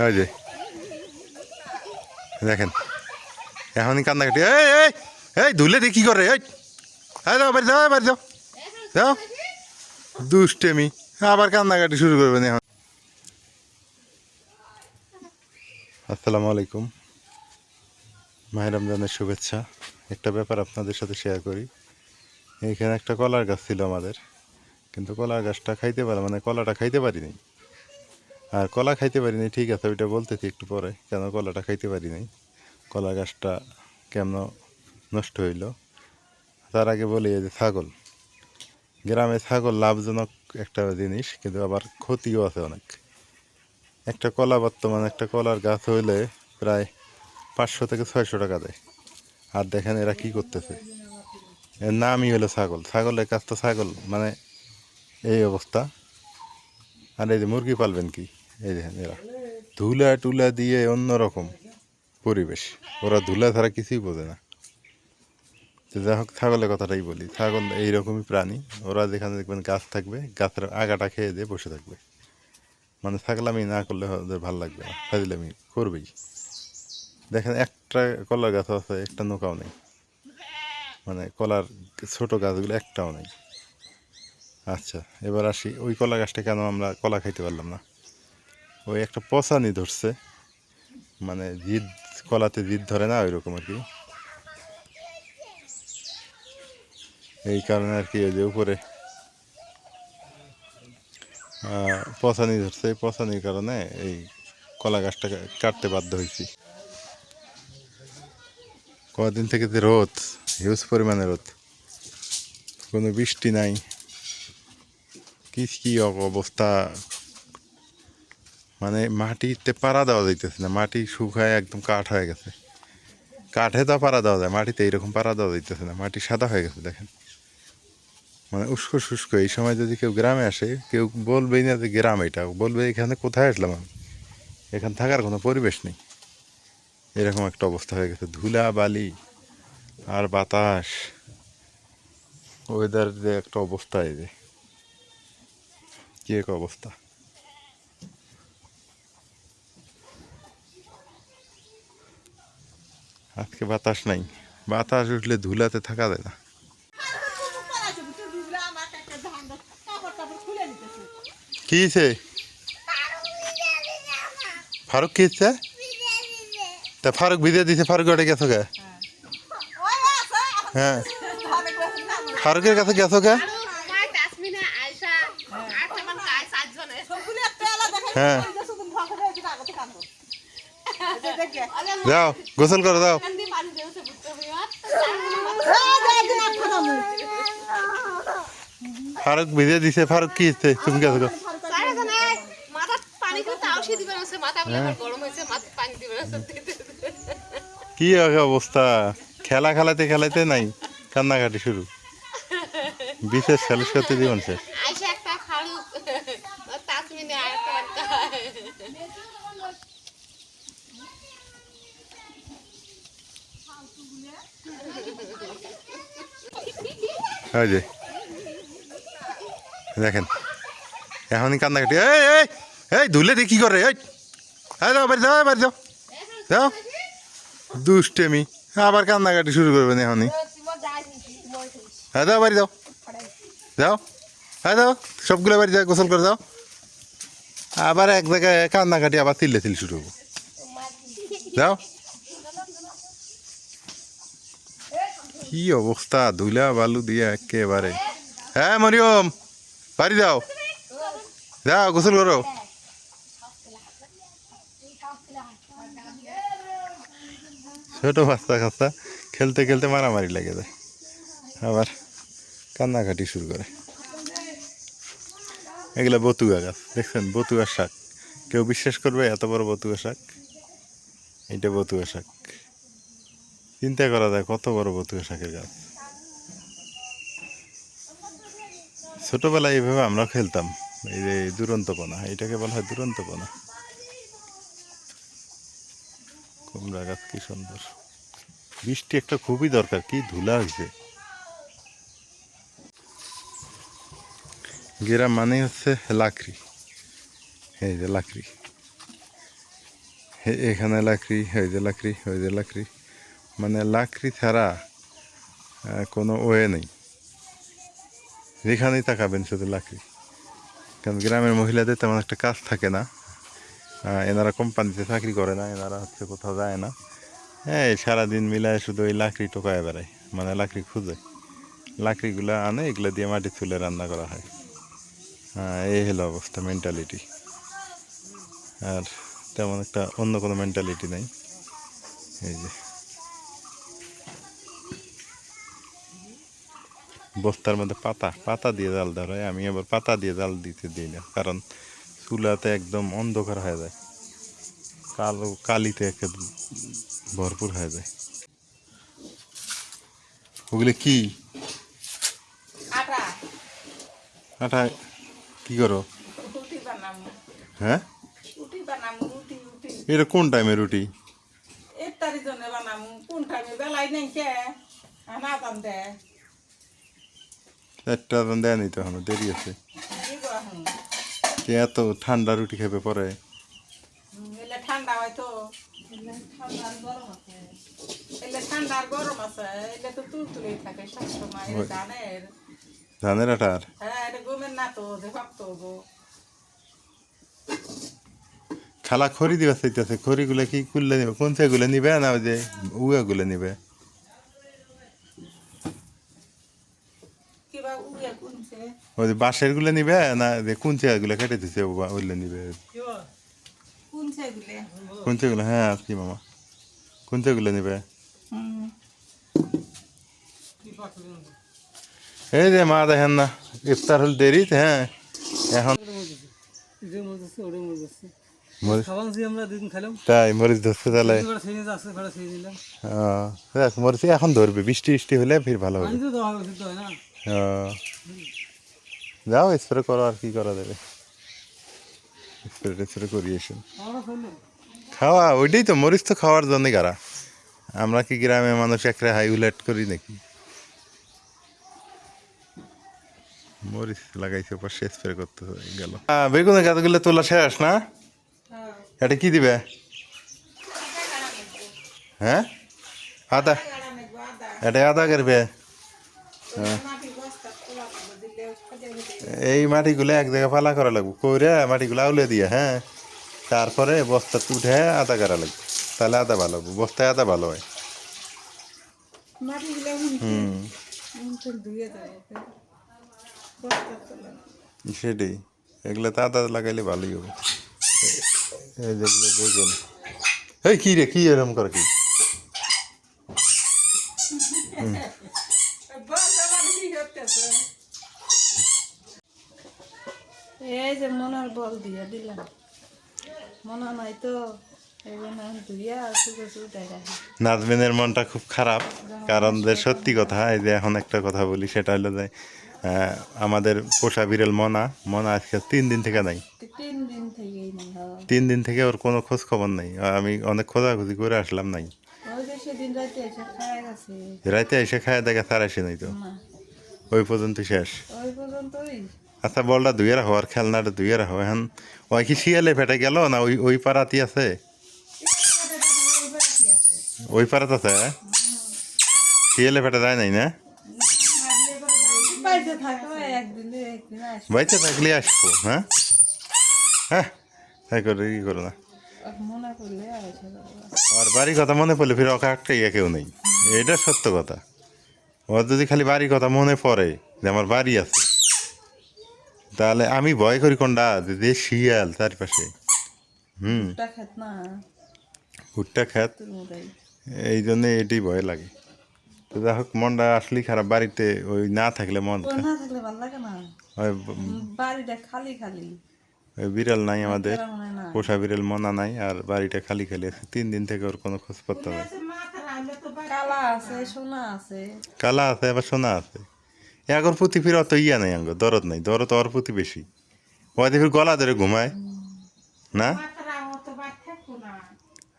ওই যে দেখেন এখনই কান্নাকাটি। এই এই এই ধুলে দিয়ে কী করে? এই যাও বাড়ি যাও, বাড়ি যাও, যাও দুষ্টেমি, আবার কান্নাকাটি শুরু করবেন এখন। আসসালামু আলাইকুম, মাহে রমজানের শুভেচ্ছা। একটা ব্যাপার আপনাদের সাথে শেয়ার করি। এইখানে একটা কলার গাছ ছিল আমাদের, কিন্তু কলার গাছটা খাইতে পারে মানে কলাটা খাইতে পারিনি। আর কলা খাইতে পারিনি ঠিক আছে, ওইটা বলতেছি একটু পরে কেন কলাটা খাইতে পারি নাই, কলা গাছটা কেমন নষ্ট হইল। তার আগে বলি, এই যে ছাগল, গ্রামে ছাগল লাভজনক একটা জিনিস, কিন্তু আবার ক্ষতিও আছে অনেক। একটা কলা বর্তমানে একটা কলার গাছ হইলে প্রায় 500 থেকে 600 টাকা দেয়। আর দেখেন এরা কি করতেছে, এর নামই হলো ছাগল, ছাগলের কাছ তো ছাগল মানে এই অবস্থা। আর এই যে মুরগি পালবেন কি, এই দেখেন এরা ধুলা টুলা দিয়ে অন্যরকম পরিবেশ, ওরা ধুলা ছাড়া কিছুই বোঝে না। তো যাই হোক, ছাগলের কথাটাই বলি, ছাগল এইরকমই প্রাণী। ওরা যেখানে দেখবেন গাছ থাকবে, গাছের আগাটা খেয়ে দিয়ে বসে থাকবে, মানে ছাগলামি না করলে ওদের ভালো লাগবে না, ফাজলামি করবেই। দেখেন একটা কলার গাছ আছে, একটা নৌকাও নেই, মানে কলার ছোট গাছগুলো একটাও নেই। আচ্ছা, এবার আসি ওই কলা গাছটা কেন আমরা কলা খাইতে পারলাম না। ওই একটা পচানি ধরছে, মানে জিদ, কলাতে জিদ ধরে না ওইরকম আর কি। এই কারণে আর কি ওই যে উপরে পচানি ধরছে, এই পচানির কারণে এই কলা গাছটা কাটতে বাধ্য হয়েছি। কদিন থেকে যে রোদ, হিউজ পরিমাণে রোদ, কোনো বৃষ্টি নাই, কি কি অবস্থা, মানে মাটিতে পাড়া দেওয়া যাইতেছে না, মাটি শুকায় একদম কাঠ হয়ে গেছে। কাঠে তো পাড়া দেওয়া যায়, মাটিতে এইরকম পাড়া দেওয়া যাইতেছে না, মাটি সাদা হয়ে গেছে দেখেন, মানে উস্কো শুষ্ক। এই সময় যদি কেউ গ্রামে আসে, কেউ বলবেই না যে গ্রাম, এটা বলবে এখানে কোথায় আসলাম আমি, এখানে থাকার কোনো পরিবেশ নেই। এরকম একটা অবস্থা হয়ে গেছে, ধুলা বালি আর বাতাস, ওয়েদার যে একটা অবস্থা, এই যে কি এক অবস্থা। আজকে বাতাস নাই, বাতাস উঠলে ধুলাতে থাকা যায় না। কি হয়েছে ফারুক, কি হচ্ছে? তা ফারুক ভিজে দিছে, ফারুক ওটা গেছো কে? হ্যাঁ, ফারুকের কাছে গেছো কে? হ্যাঁ, যাও গোসল করো, যাও। ফারুক ভিজে দিছে, ফারুক কি হচ্ছে, তুমি গেছো? কি অবস্থা, খেলা খেলাতে খেলাতে নাই কান্নাকাটি শুরু, বিশেষ খেলা করতে জীবন শেষ। ওই যে দেখেন এখনই কান্নাকাটি। এই এই এই ধুলে দিয়ে কী করে? এই যাও বাড়ি যাও, বাড়ি যাও, যাও দুষ্টেমি, আবার কান্নাকাটি শুরু করবেন এখনই। হ্যাঁ যাও বাড়ি যাও, যাও, হ্যাঁ যাও, সবগুলো বাড়ি যাও, গোসল করে যাও। আবার এক জায়গায় কান্নাকাটি, আবার চিল্লে চিল্লি শুরু হবো, যাও। কি অবস্থা, ধুলা বালু দিয়ে একেবারে। হ্যাঁ মরিয়ম, বাড়ি যাও, যাও গোসল করো। ছোট বাচ্চা কাচ্চা খেলতে খেলতে মারামারি লেগে যায়, আবার কান্নাকাটি শুরু করে। এগুলো বতুয়া গাছ, দেখছেন বতুয়ার শাক, কেউ বিশ্বাস করবে এত বড় বতুয়া শাক? এইটা বতুয়া শাক, চিন্তা করা যায় কত বড় বতুয়া শাকের গাছ। ছোটবেলায় এইভাবে আমরা খেলতাম, এই যে দুরন্তপনা, এটাকে বলা হয় দুরন্তপনা। কুমড়া গাছ কি সুন্দর, বৃষ্টি একটা খুবই দরকার, কি ধুলা হয়েছে। গ্রাম মানে হচ্ছে লাকড়ি, এই যে লাকড়ি, এখানে লাকড়ি, ওই যে লাকড়ি, ওই যে লাকড়ি, মানে লাকড়ি ছাড়া কোনো ওয়ে নেই। যেখানেই তাকাবেন শুধু লাকড়ি। কারণ গ্রামের মহিলাদের তেমন একটা কাজ থাকে না, এনারা কোম্পানিতে চাকরি করে না, এনারা হচ্ছে কোথাও যায় না, হ্যাঁ সারাদিন মিলায় শুধু ওই লাকড়ি টোকায় বেড়ায়, মানে লাকড়ি খুঁজে, লাকড়িগুলো আনে, এগুলো দিয়ে মাটি চুলে রান্না করা হয়। এই হলো অবস্থা, মেন্টালিটি। আর তেমন একটা অন্য কোনো মেন্টালিটি নাই। এই যে বস্তার মধ্যে পাতা পাতা দিয়ে জাল দেওয়া হয়, আমি আবার পাতা দিয়ে জাল দিতে দিই না, কারণ চুলাতে একদম অন্ধকার হয়ে যায়, কালো কালিতে একে ভরপুর হয়ে যায়। ওগুলো কি আটা আটা? কি করো? রুটি বানামু হ্যাঁ, রুটি বানামু রুটি রুটি এটা কোন টাইমে রুটি? ইফতারির জন্য বানামু কোন টাইমে বেলাই নাই কে না দাম দে একটা দেয় নি তো, এখনো দেরি আছে। কি গো হুম যে এত ঠান্ডা রুটি খাবে পরে? এলে ঠান্ডা হয় তো এলে ঠান্ডা আর গরম আছে, এলে ঠান্ডা আর গরম আছে, এলে তো তুলতুলেই থাকে সবসময় ওই। ধানের। ধানের আটার? হ্যাঁ এটা গমের না তো যে ভাবতো গো খালা খড়ি দিবা চাইতেছে, খড়িগুলো কি করলে নিবে? কোন চেগুলো নিবে না ওই যে উয়াগুলো নিবে? কিবা উড়ে কোনছে ওই যে বাঁশের গুলো নিবে না যে কোন চেগুলো কেটে দিছে ওইগুলো নিবে? কোনছে গুলে কোন চেগুলো? হ্যাঁ কি মামা, কোন চেগুলো নিবে? হুম এই যে মা দেখেন না, ইফতার হল দেরি, হ্যাঁ এখন মরিচ, তাই মরিচ ধরছে তাহলে? মরিচ এখন ধরবে, বৃষ্টি বৃষ্টি হলে ফির ভালো হবে। যাও স্প্রে করো, আর কি করা যাবে, স্প্রে টেস্প্রে করিয়ে এসে খাওয়া, ওইটাই তো মরিচ তো খাওয়ার জন্য গাড়া। আমরা কি গ্রামে মানুষ একটা হাইলাইট করি নাকি? মরিচ লাগাইছে পাশে, স্প্রে করতে গেল। বেগুনের গাছগুলো তোলা শেষ না? এটা কি দিবে? হ্যাঁ আদা, এটা আদা করবে। এই মাটিগুলো এক জায়গায় ফালা করা লাগবে, করে মাটিগুলো আউলে দিয়ে, হ্যাঁ তারপরে বস্তা উঠে আদা করা লাগবে, তাহলে আদা ভালো হবে, বস্তায় আদা ভালো হয়। হুম সেটাই, এগুলো তো আদা লাগাইলে ভালোই হবে। এই যেগুলো বেগুন, এই কি রে, কি এরকম করে কি? এই যে মনার বল দিয়ে দিলাম, মনা নাই তো এই জন্য ধুইয়া শুকো উঠাই রাখি। নাজমিনের মনটা খুব খারাপ, কারণ যে সত্যি কথা, এই যে এখন একটা কথা বলি, সেটা হলো যে আমাদের পোষা বিড়াল মনা, মনা আজকে 3 দিন থেকে নাই। 3 দিন থেকেই নেই। 3 দিন থেকে ওর কোনো খোঁজ খবর নাই, আমি অনেক খোঁজাখুঁজি করে আসলাম, নাই। ওই যে সেদিন রাতে এসে খায় গেছে। রাইতে এসে খায় দেখা তার আসে নাই তো, না ওই পর্যন্ত শেষ। ওই পর্যন্তই। আচ্ছা বলটা ধুয়ে রাখো, আর খেলনাটা ধুয়ে রাখো। এখন ওই কি শিয়ালে ফেটে গেল না ওই ওই পাড়াতি আছে? ওই পাড়াত আছে? শিয়ালে ফেটে যায় নাই না? বাড়িতে থাকো একদিন একদিন আসবে। বাইতে থাকলে আসবো। হ্যাঁ হ্যাঁ, তাই করে কি করো না। মনে করলে আসে যাবো। আর বাড়ির কথা মনে পড়লে ফিরে ওকে একটা ইয়ে কেউ নেই, এটা সত্য কথা। ওর যদি খালি বাড়ির কথা মনে পড়ে যে আমার বাড়ি আছে, তাহলে আমি ভয় করি কোনটা, যে শিয়াল চারপাশে। ভুট্টা খেত না ভুট্টা খেত, তোর মতোই। এই জন্যে এটাই ভয় লাগে। তো যাই হোক, মনটা আসলেই খারাপ, বাড়িতে ওই না থাকলে মন ও না থাকলে ভালো লাগে না, ওই বাড়িটা খালি খালি। ওই বিড়াল নাই আমাদের, কেরা মনে না পোষা বিড়াল মনা নাই, আর বাড়িটা খালি খালি আছে। 3 দিন থেকে ওর কোনো খোঁজ পত্তা নাই। কালা আছে সোনা আছে। কালা আছে আবার সোনা আছে। আগর প্রতি ফির অত ইয়া নাই, আঙ্গ দরদ নাই, দরদ ওর প্রতি বেশি। ওদের ফির গলা ধরে ঘুমায় না।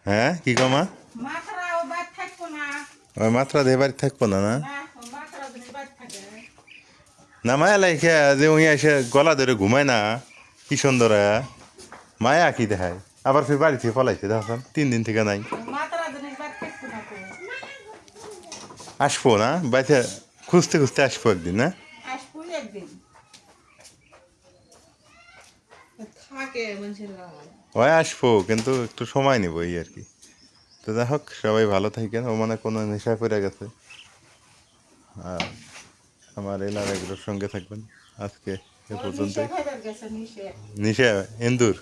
হ্যাঁ কি কমা, ওই মাত্রা দিয়ে বাড়ি থাকবো না না। না মায়া লাগে যে ওই এসে গলা ধরে ঘুমায় না, কি সুন্দর মায়া কি দেখায়। আবার ফির বাড়ি থেকে পলাইছে দেখেন 3 দিন থেকে নাই। মাত্রা জিনিস বার খেতে না তো আসবো না বাইতে খুঁজতে খুঁজতে আসবো একদিন, না? আসবো একদিন থাকে মানুষের গায়ে। ওই আসবো কিন্তু একটু সময় নেবো এই আর কি। তো যাই হোক, সবাই ভালো থাকেন। ও মানে কোনো নেশা করে গেছে। আর আমার এই লাড়াগুলোর সঙ্গে থাকবেন। আজকে এ ওরা নিশে পর্যন্তই। খাইবার গেছে নিশে নিশা ইন্দুর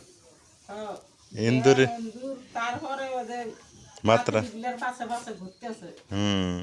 হ্যাঁ ইন্দুরে দূর তারপরে ওদের মাত্রা। বিলের পাশে পাশে ঘুরতেছে হুম।